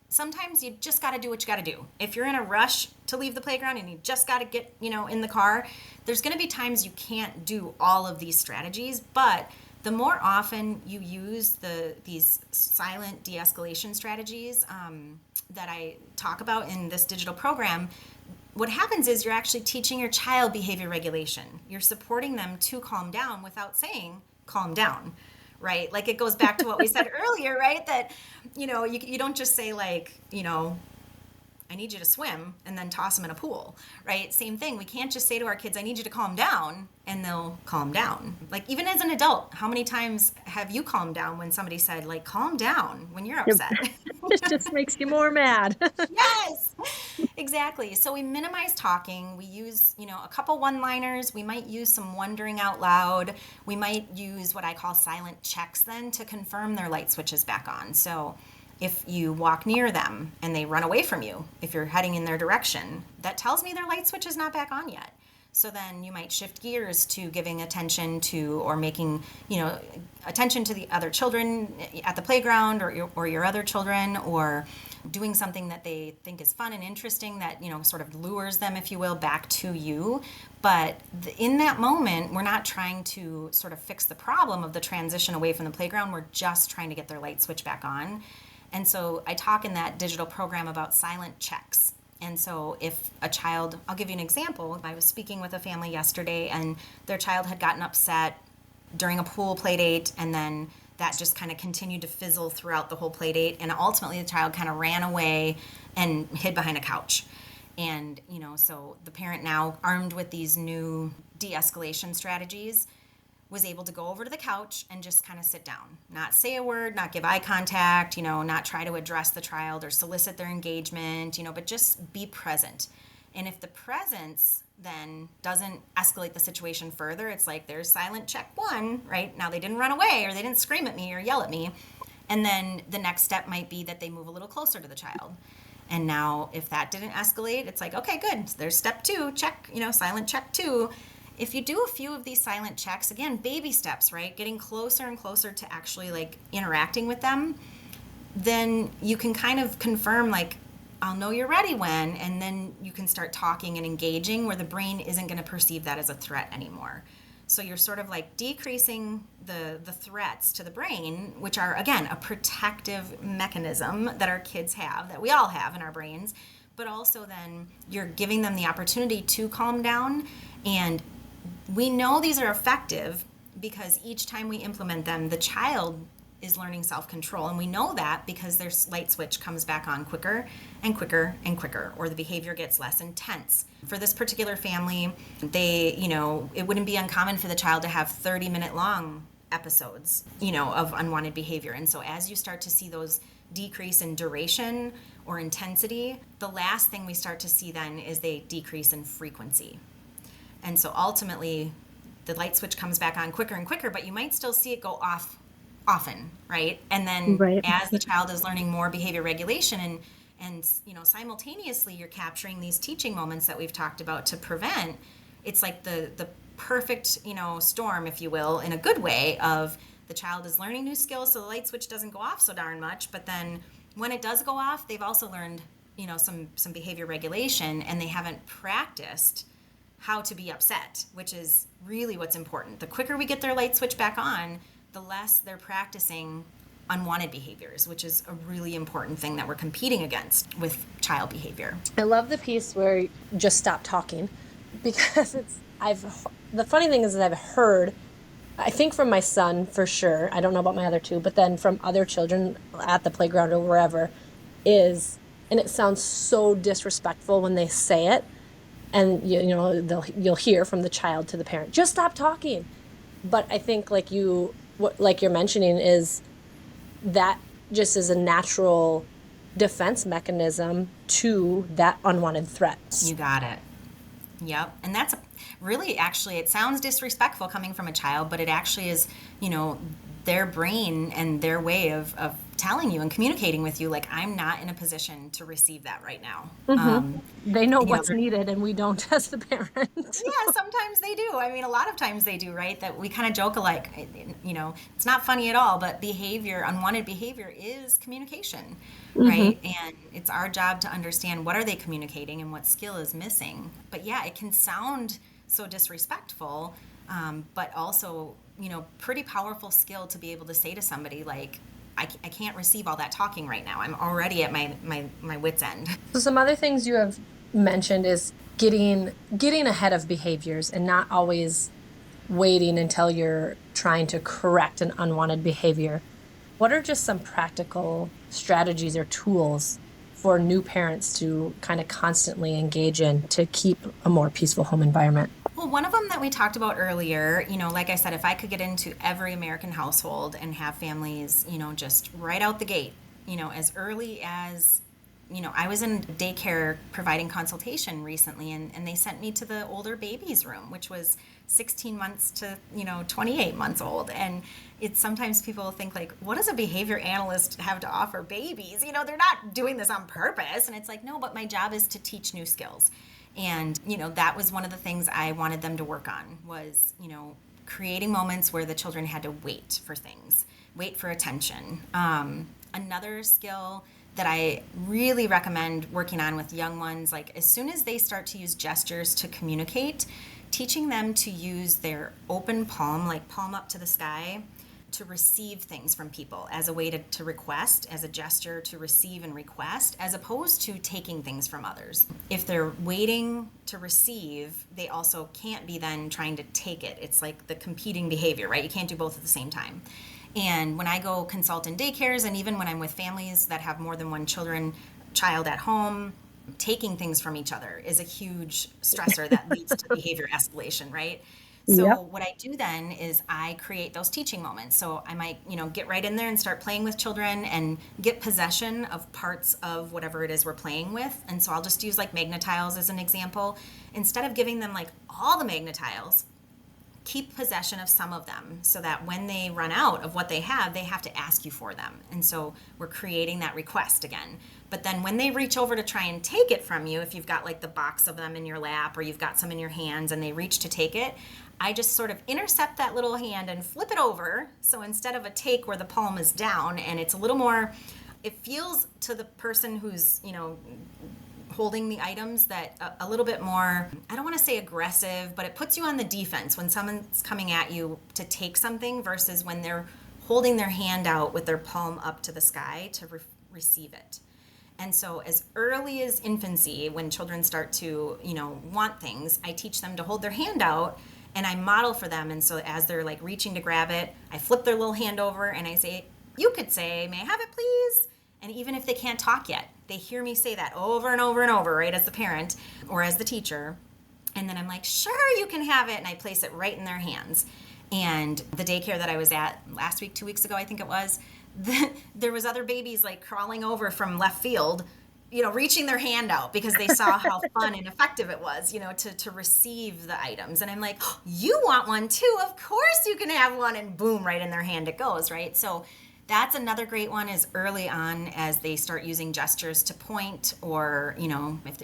sometimes you just got to do what you got to do. If you're in a rush to leave the playground and you just got to get, in the car, there's going to be times you can't do all of these strategies, but the more often you use these silent de-escalation strategies that I talk about in this digital program, what happens is you're actually teaching your child behavior regulation. You're supporting them to calm down without saying, calm down, right? Like it goes back to what we said earlier, right? That, you don't just say like, I need you to swim and then toss them in a pool, right? Same thing. We can't just say to our kids, I need you to calm down, and they'll calm down. Like even as an adult, how many times have you calmed down when somebody said like, calm down when you're upset? It just makes you more mad. Yes, exactly. So we minimize talking. We use, a couple one-liners. We might use some wondering out loud. We might use what I call silent checks then to confirm their light switches back on. So if you walk near them and they run away from you, if you're heading in their direction, that tells me their light switch is not back on yet. So then you might shift gears to giving attention to, or making, attention to the other children at the playground, or your other children, or doing something that they think is fun and interesting that, sort of lures them, if you will, back to you. But in that moment, we're not trying to sort of fix the problem of the transition away from the playground. We're just trying to get their light switch back on. And so I talk in that digital program about silent checks. And so if a child, I'll give you an example. I was speaking with a family yesterday, and their child had gotten upset during a pool play date, and then that just kind of continued to fizzle throughout the whole play date. And ultimately the child kind of ran away and hid behind a couch. And, so the parent now, armed with these new de-escalation strategies, was able to go over to the couch and just kind of sit down, not say a word, not give eye contact, not try to address the child or solicit their engagement, but just be present. And if the presence then doesn't escalate the situation further, it's like there's silent check one, right? Now they didn't run away or they didn't scream at me or yell at me. And then the next step might be that they move a little closer to the child. And now if that didn't escalate, it's like, okay, good. There's step two, check, silent check two. If you do a few of these silent checks, again, baby steps, right? Getting closer and closer to actually like interacting with them, then you can kind of confirm like, I'll know you're ready when, and then you can start talking and engaging where the brain isn't going to perceive that as a threat anymore. So you're sort of like decreasing the threats to the brain, which are, again, a protective mechanism that our kids have, that we all have in our brains, but also then you're giving them the opportunity to calm down. And we know these are effective because each time we implement them, the child is learning self-control. And we know that because their light switch comes back on quicker and quicker and quicker, or the behavior gets less intense. For this particular family, it wouldn't be uncommon for the child to have 30-minute long episodes, of unwanted behavior. And so as you start to see those decrease in duration or intensity, the last thing we start to see then is they decrease in frequency. And so ultimately, the light switch comes back on quicker and quicker, but you might still see it go off often, right? And then as the child is learning more behavior regulation and simultaneously you're capturing these teaching moments that we've talked about to prevent, it's like the perfect, storm, if you will, in a good way of the child is learning new skills so the light switch doesn't go off so darn much, but then when it does go off, they've also learned, some behavior regulation, and they haven't practiced how to be upset, which is really what's important. The quicker we get their light switch back on, the less they're practicing unwanted behaviors, which is a really important thing that we're competing against with child behavior. I love the piece where you just stop talking, because the funny thing is that I've heard, I think from my son for sure, I don't know about my other two, but then from other children at the playground or wherever, and it sounds so disrespectful when they say it, and you'll hear from the child to the parent, just stop talking. But I think like you're mentioning is that just is a natural defense mechanism to that unwanted threat. You got it. Yep. And that's really, actually, it sounds disrespectful coming from a child, but it actually is, their brain and their way of telling you and communicating with you, like, I'm not in a position to receive that right now. Mm-hmm. They know what's needed and we don't as the parent. Yeah, sometimes they do. I mean, a lot of times they do, right? That we kind of joke alike, it's not funny at all, but unwanted behavior is communication, right? And it's our job to understand what are they communicating and what skill is missing. But yeah, it can sound so disrespectful, but also, pretty powerful skill to be able to say to somebody like, I can't receive all that talking right now. I'm already at my wit's end. So some other things you have mentioned is getting ahead of behaviors and not always waiting until you're trying to correct an unwanted behavior. What are just some practical strategies or tools for new parents to kind of constantly engage in to keep a more peaceful home environment? Well, one of them that we talked about earlier, like I said, if I could get into every American household and have families, just right out the gate, as early as, I was in daycare providing consultation recently, and they sent me to the older babies room, which was 16 months to, 28 months old. And it's sometimes people think like, what does a behavior analyst have to offer babies? They're not doing this on purpose. And it's like, no, but my job is to teach new skills. And, that was one of the things I wanted them to work on was, creating moments where the children had to wait for things, wait for attention. Another skill that I really recommend working on with young ones, like as soon as they start to use gestures to communicate, teaching them to use their open palm, like palm up to the sky, to receive things from people as a way to request, as a gesture to receive and request, as opposed to taking things from others. If they're waiting to receive, they also can't be then trying to take it. It's like the competing behavior, right? You can't do both at the same time. And when I go consult in daycares, and even when I'm with families that have more than one child at home, taking things from each other is a huge stressor that leads to behavior escalation, right? So Yep. what I do then is I create those teaching moments. So I might, get right in there and start playing with children and get possession of parts of whatever it is we're playing with. And so I'll just use like magnetiles as an example. Instead of giving them like all the magnetiles, keep possession of some of them so that when they run out of what they have to ask you for them. And so we're creating that request again. But then when they reach over to try and take it from you, if you've got like the box of them in your lap or you've got some in your hands and they reach to take it, I just sort of intercept that little hand and flip it over. So instead of a take where the palm is down and it's a little more, it feels to the person who's, holding the items that a little bit more, I don't want to say aggressive, but it puts you on the defense when someone's coming at you to take something versus when they're holding their hand out with their palm up to the sky to receive it. And so as early as infancy, when children start to, want things, I teach them to hold their hand out and I model for them. And so as they're like reaching to grab it, I flip their little hand over and I say, you could say, may I have it please? And even if they can't talk yet, they hear me say that over and over and over, right, as the parent or as the teacher. And then I'm like, sure, you can have it. And I place it right in their hands. And the daycare that I was at last week, 2 weeks ago, I think it was, there was other babies like crawling over from left field, reaching their hand out because they saw how fun and effective it was, to receive the items. And I'm like, oh, you want one too? Of course you can have one. And boom, right in their hand it goes, right? So that's another great one is early on as they start using gestures to point or,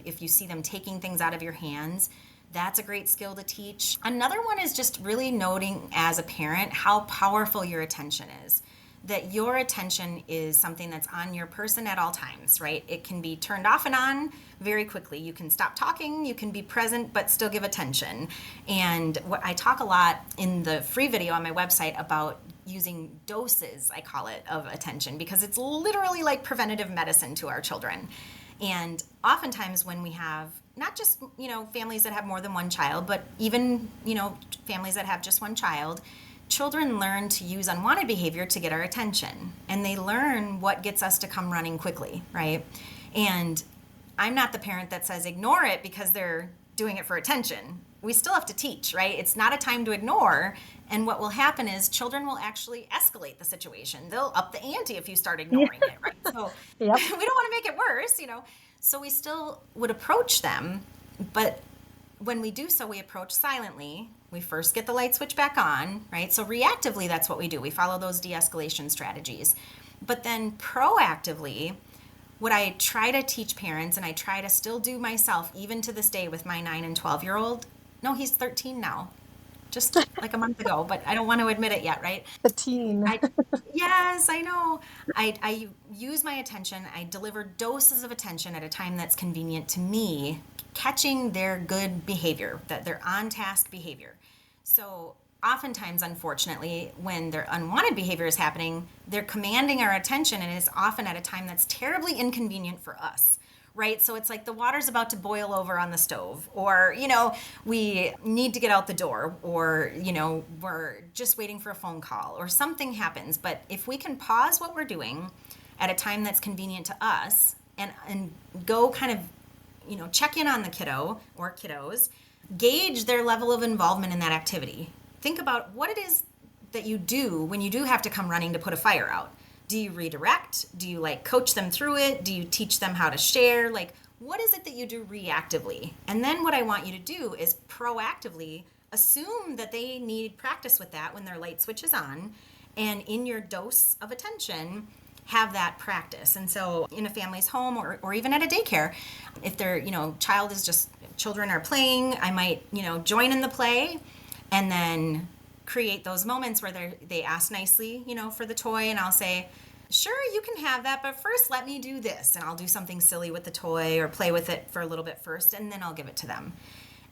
if you see them taking things out of your hands, that's a great skill to teach. Another one is just really noting as a parent how powerful your attention is. That your attention is something that's on your person at all times, right? It can be turned off and on very quickly. You can stop talking, you can be present, but still give attention. And I talk a lot in the free video on my website about using doses, I call it, of attention, because it's literally like preventative medicine to our children. And oftentimes when we have not just, families that have more than one child, but even, families that have just one child, children learn to use unwanted behavior to get our attention. And they learn what gets us to come running quickly, right? And I'm not the parent that says ignore it because they're doing it for attention. We still have to teach, right? It's not a time to ignore. And what will happen is children will actually escalate the situation. They'll up the ante if you start ignoring it, right? So Yep. we don't want to make it worse, So we still would approach them, but when we do so, we approach silently. We first get the light switch back on, right? So reactively, that's what we do. We follow those de-escalation strategies. But then proactively, what I try to teach parents, and I try to still do myself, even to this day with my 9 and 12-year-old, no, he's 13 now, just like a month ago, but I don't want to admit it yet, right? The teen. Yes, I know. I use my attention. I deliver doses of attention at a time that's convenient to me, catching their good behavior, that their on-task behavior. So oftentimes, unfortunately, when their unwanted behavior is happening, they're commanding our attention, and it's often at a time that's terribly inconvenient for us. Right? So it's like the water's about to boil over on the stove, or, we need to get out the door, or, we're just waiting for a phone call, or something happens. But if we can pause what we're doing at a time that's convenient to us and go kind of, check in on the kiddo or kiddos, gauge their level of involvement in that activity. Think about what it is that you do when you do have to come running to put a fire out. Do you redirect? Do you coach them through it? Do you teach them how to share? What is it that you do reactively? And then what I want you to do is proactively assume that they need practice with that when their light switch is on, and in your dose of attention, have that practice. And so in a family's home or even at a daycare, if their, children are playing, I might, join in the play and then create those moments where they ask nicely, for the toy, and I'll say, sure, you can have that, but first let me do this. And I'll do something silly with the toy or play with it for a little bit first, and then I'll give it to them.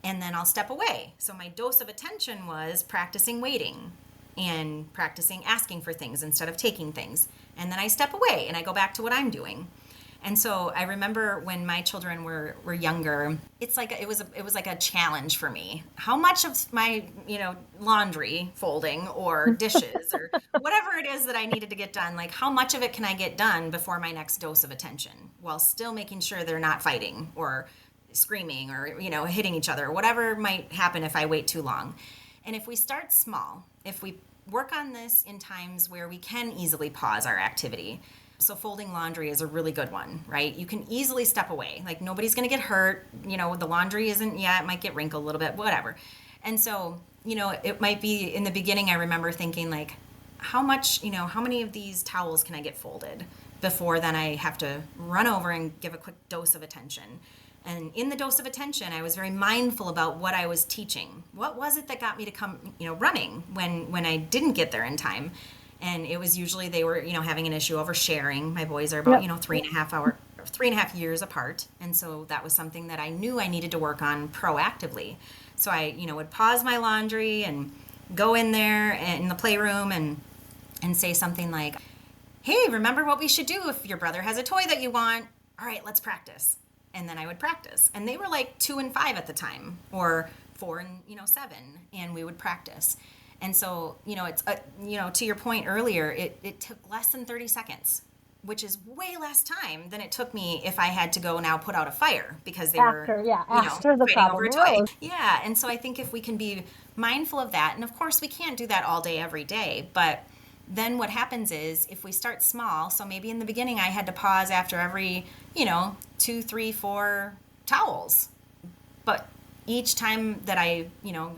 And then I'll step away. So my dose of attention was practicing waiting and practicing asking for things instead of taking things. And then I step away and I go back to what I'm doing. And so I remember when my children were younger, it was like a challenge for me. How much of my, laundry folding or dishes or whatever it is that I needed to get done, how much of it can I get done before my next dose of attention, while still making sure they're not fighting or screaming or, hitting each other, or whatever might happen if I wait too long. And if we start small, if we work on this in times where we can easily pause our activity. So folding laundry is a really good one, right? You can easily step away. Like nobody's going to get hurt. You know, the laundry isn't, yeah, it might get wrinkled a little bit, whatever. And so, you know, it might be in the beginning, I remember thinking like, how many of these towels can I get folded before then I have to run over and give a quick dose of attention. And in the dose of attention, I was very mindful about what I was teaching. What was it that got me to come, running when I didn't get there in time? And it was usually they were, having an issue over sharing. My boys are about, 3.5 years apart. And so that was something that I knew I needed to work on proactively. So I, would pause my laundry and go in there in the playroom and say something like, hey, remember what we should do if your brother has a toy that you want? All right, let's practice. And then I would practice. And they were like 2 and 5 at the time, or 4 and 7, and we would practice. And so, it's, to your point earlier, it took less than 30 seconds, which is way less time than it took me if I had to go now put out a fire because they were after the fighting problem over a toy. rose. Yeah, and so I think if we can be mindful of that, and of course we can't do that all day, every day, but then what happens is if we start small, so maybe in the beginning I had to pause after every, 2, 3, 4 towels. But each time that I,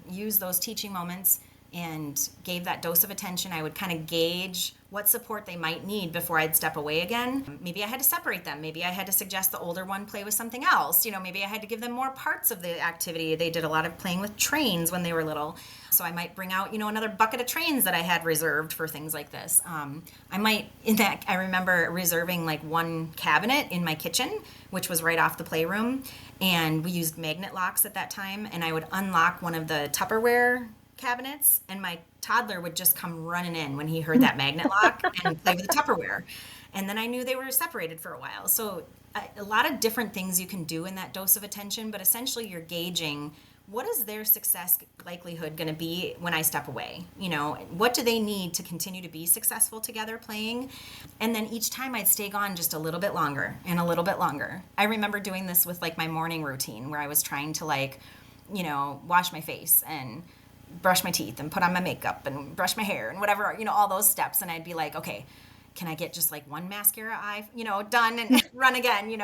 used those teaching moments and gave that dose of attention, I would kind of gauge what support they might need before I'd step away again. Maybe I had to separate them. Maybe I had to suggest the older one play with something else. Maybe I had to give them more parts of the activity. They did a lot of playing with trains when they were little. So I might bring out, another bucket of trains that I had reserved for things like this. I remember reserving like one cabinet in my kitchen, which was right off the playroom. And we used magnet locks at that time. And I would unlock one of the Tupperware cabinets, and my toddler would just come running in when he heard that magnet lock and play with the Tupperware. And then I knew they were separated for a while. So a lot of different things you can do in that dose of attention, but essentially you're gauging what is their success likelihood going to be when I step away? What do they need to continue to be successful together playing? And then each time I'd stay gone just a little bit longer and a little bit longer. I remember doing this with like my morning routine where I was trying to wash my face and brush my teeth and put on my makeup and brush my hair and whatever, all those steps. And I'd be like, okay, can I get just like one mascara eye, done and run again,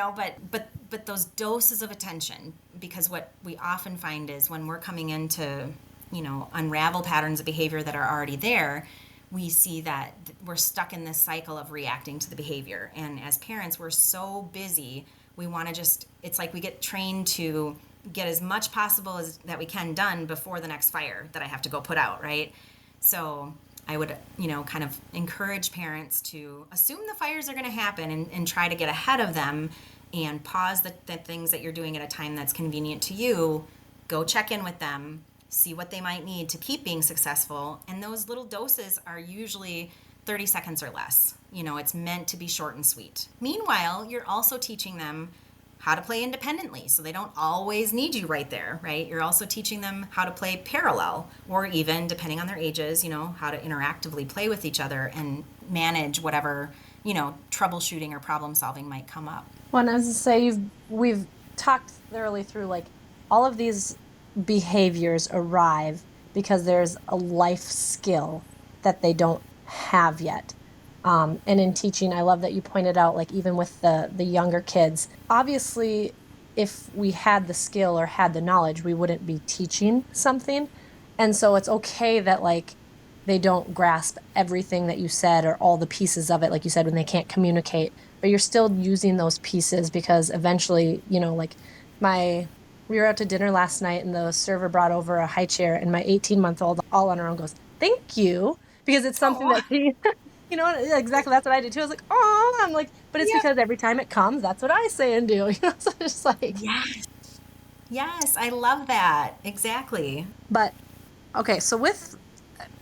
but those doses of attention, because what we often find is when we're coming in to, unravel patterns of behavior that are already there, we see that we're stuck in this cycle of reacting to the behavior. And as parents, we're so busy, we want to it's like we get trained to get as much possible as that we can done before the next fire that I have to go put out, right? So I would, kind of encourage parents to assume the fires are going to happen and try to get ahead of them and pause the things that you're doing at a time that's convenient to you. Go check in with them, see what they might need to keep being successful. And those little doses are usually 30 seconds or less. It's meant to be short and sweet. Meanwhile, you're also teaching them how to play independently, so they don't always need you right there, right? You're also teaching them how to play parallel, or even, depending on their ages, how to interactively play with each other and manage whatever, troubleshooting or problem solving might come up. Well, as I say, we've talked thoroughly through like all of these behaviors arrive because there's a life skill that they don't have yet. And in teaching, I love that you pointed out, like even with the younger kids, obviously, if we had the skill or had the knowledge, we wouldn't be teaching something. And so it's okay that like they don't grasp everything that you said or all the pieces of it, like you said, when they can't communicate, but you're still using those pieces because eventually, we were out to dinner last night and the server brought over a high chair and my 18-month-old all on her own goes, "Thank you," because it's something that she... exactly. That's what I did too. I was like, "Oh," I'm like, but it's because every time it comes, that's what I say and do. So it's just like, yes, I love that. Exactly. But okay, so with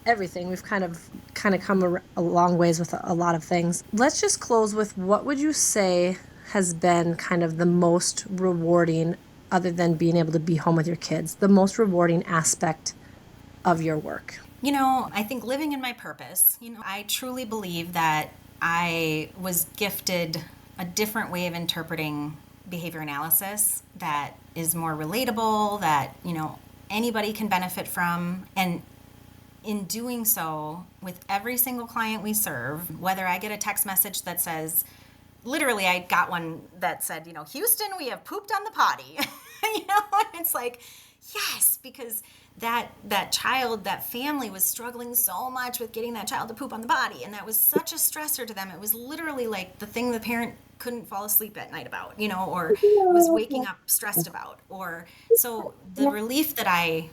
everything, we've kind of come a long ways with a lot of things. Let's just close with what would you say has been kind of the most rewarding, other than being able to be home with your kids, the most rewarding aspect of your work? I think living in my purpose, I truly believe that I was gifted a different way of interpreting behavior analysis that is more relatable, that, anybody can benefit from. And in doing so, with every single client we serve, whether I get a text message that says, literally, I got one that said, Houston, we have pooped on the potty. And it's like, yes, because that child, that family was struggling so much with getting that child to poop on the potty. And that was such a stressor to them. It was literally like the thing the parent couldn't fall asleep at night about, or was waking up stressed about. Or so the relief that I,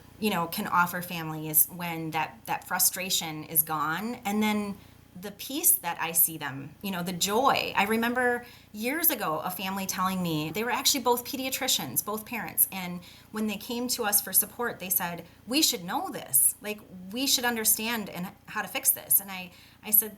can offer family is when that frustration is gone. And then the peace that I see them, the joy. I remember years ago a family telling me, they were actually both pediatricians, both parents. And when they came to us for support, they said, we should know this. Like, we should understand and how to fix this. And I said,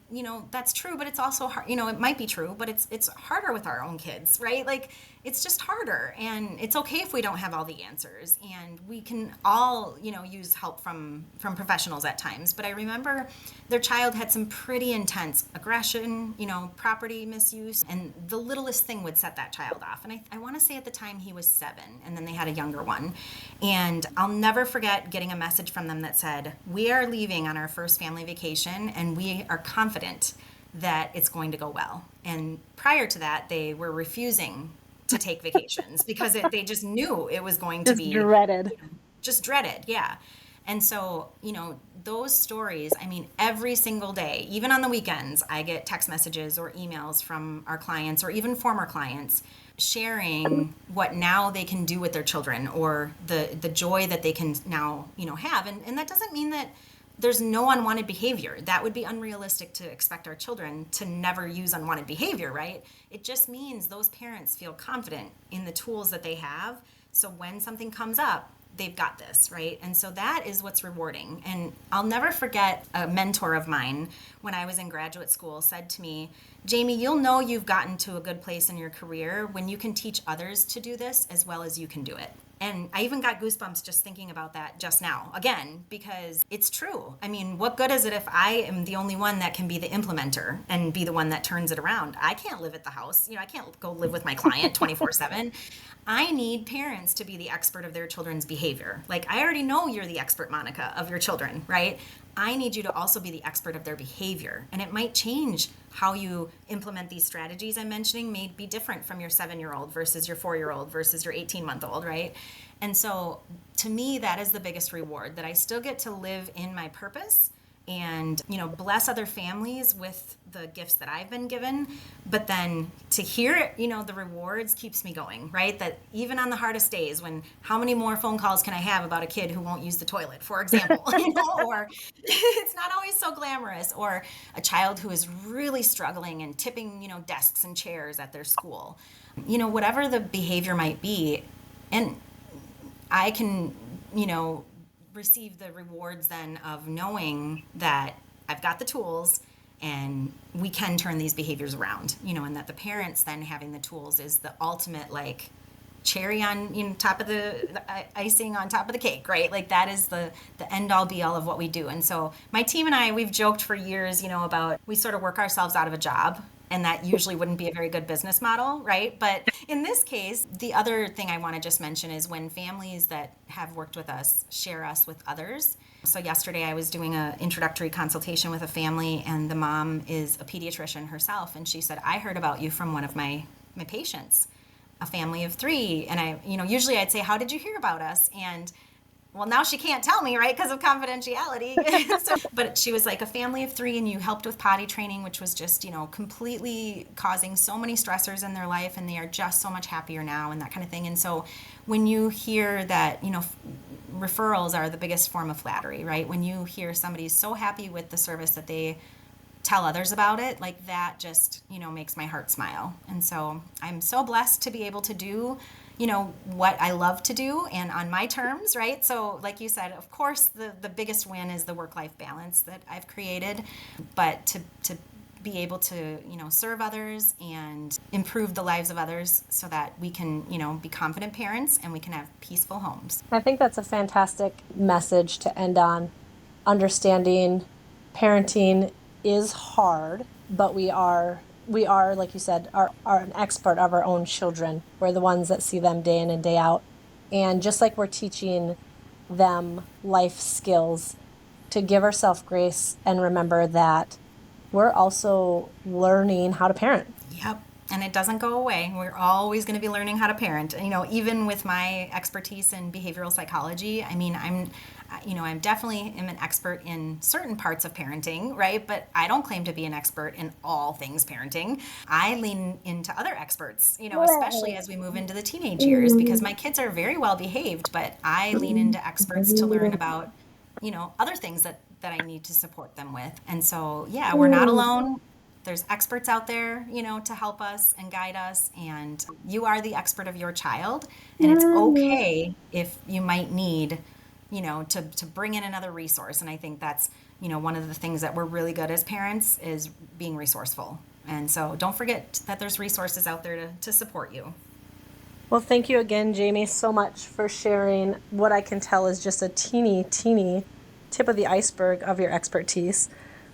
that's true, but it's also hard. It might be true, but it's harder with our own kids, right? Like, it's just harder. And it's okay if we don't have all the answers. And we can all, use help from professionals at times. But I remember their child had some pretty intense aggression, property misuse, and the littlest thing would set that child off. And I want to say at the time he was 7, and then they had a younger one. And I'll never forget getting a message from them that said, we are leaving on our first family vacation, and we are confident that it's going to go well. And prior to that, they were refusing to take vacations because they just knew it was going to be dreaded. Just dreaded, yeah. And so, those stories, every single day, even on the weekends, I get text messages or emails from our clients or even former clients sharing what now they can do with their children, or the joy that they can now, have. And that doesn't mean that there's no unwanted behavior. That would be unrealistic to expect our children to never use unwanted behavior, right? It just means those parents feel confident in the tools that they have. So when something comes up, they've got this, right? And so that is what's rewarding. And I'll never forget a mentor of mine when I was in graduate school said to me, Jamie, you'll know you've gotten to a good place in your career when you can teach others to do this as well as you can do it. And I even got goosebumps just thinking about that just now, again, because it's true. What good is it if I am the only one that can be the implementer and be the one that turns it around? I can't live at the house. I can't go live with my client 24/7. I need parents to be the expert of their children's behavior. Like, I already know you're the expert, Monica, of your children, right? I need you to also be the expert of their behavior. And it might change how you implement these strategies I'm mentioning, may be different from your 7-year-old versus your 4-year-old versus your 18-month-old, right? And so to me, that is the biggest reward, that I still get to live in my purpose and, bless other families with the gifts that I've been given. But then to hear it, the rewards keeps me going, right? That even on the hardest days, when how many more phone calls can I have about a kid who won't use the toilet, for example, or it's not always so glamorous, or a child who is really struggling and tipping, desks and chairs at their school, whatever the behavior might be. And I can, receive the rewards then of knowing that I've got the tools and we can turn these behaviors around, and that the parents then having the tools is the ultimate, cherry on top of the icing on top of the cake, right? Like, that is the end all be all of what we do. And so my team and I, we've joked for years, about we sort of work ourselves out of a job, and that usually wouldn't be a very good business model, right? But in this case, the other thing I want to just mention is when families that have worked with us share us with others. So yesterday I was doing an introductory consultation with a family, and the mom is a pediatrician herself, and she said, I heard about you from one of my patients, a family of 3. And I, usually I'd say, how did you hear about us? And well, now she can't tell me, right, because of confidentiality. But she was like, a family of 3, and you helped with potty training, which was just, completely causing so many stressors in their life, and they are just so much happier now, and that kind of thing. And so when you hear that, referrals are the biggest form of flattery, right? When you hear somebody's so happy with the service that they tell others about it, like, that just, makes my heart smile. And so I'm so blessed to be able to do what I love to do, and on my terms, right? So like you said, of course, the biggest win is the work-life balance that I've created, but to be able to, serve others and improve the lives of others so that we can, be confident parents and we can have peaceful homes. I think that's a fantastic message to end on. Understanding parenting is hard, but we are, like you said, are an expert of our own children. We're the ones that see them day in and day out. And just like we're teaching them life skills, to give ourselves grace and remember that we're also learning how to parent. Yep. And it doesn't go away. We're always going to be learning how to parent. Even with my expertise in behavioral psychology, I'm definitely am an expert in certain parts of parenting, right? But I don't claim to be an expert in all things parenting. I lean into other experts, especially as we move into the teenage years, because my kids are very well behaved, but I lean into experts to learn about, other things that I need to support them with. And so, yeah, we're not alone. There's experts out there, to help us and guide us, and you are the expert of your child, and it's okay if you might need, to bring in another resource. And I think that's, one of the things that we're really good as parents is being resourceful. And so don't forget that there's resources out there to support you. Well, thank you again, Jamie, so much for sharing what I can tell is just a teeny tip of the iceberg of your expertise.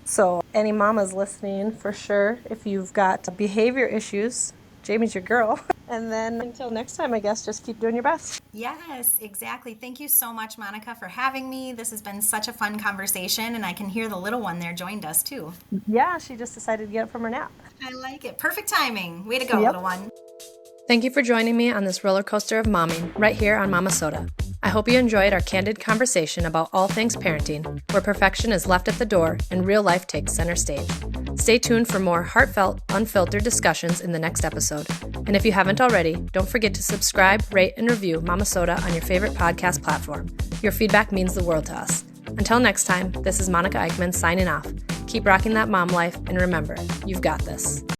So any mamas listening, for sure, if you've got behavior issues, Jamie's your girl. And then until next time, I guess, just keep doing your best. Yes, exactly. Thank you so much, Monica, for having me. This has been such a fun conversation, and I can hear the little one there joined us too. Yeah, she just decided to get up from her nap. I like it. Perfect timing. Way to go, Yep. little one. Thank you for joining me on this roller coaster of momming right here on Momma-Sota. I hope you enjoyed our candid conversation about all things parenting, where perfection is left at the door and real life takes center stage. Stay tuned for more heartfelt, unfiltered discussions in the next episode. And if you haven't already, don't forget to subscribe, rate, and review Momma-Sota on your favorite podcast platform. Your feedback means the world to us. Until next time, this is Monica Eichman signing off. Keep rocking that mom life, and remember, you've got this.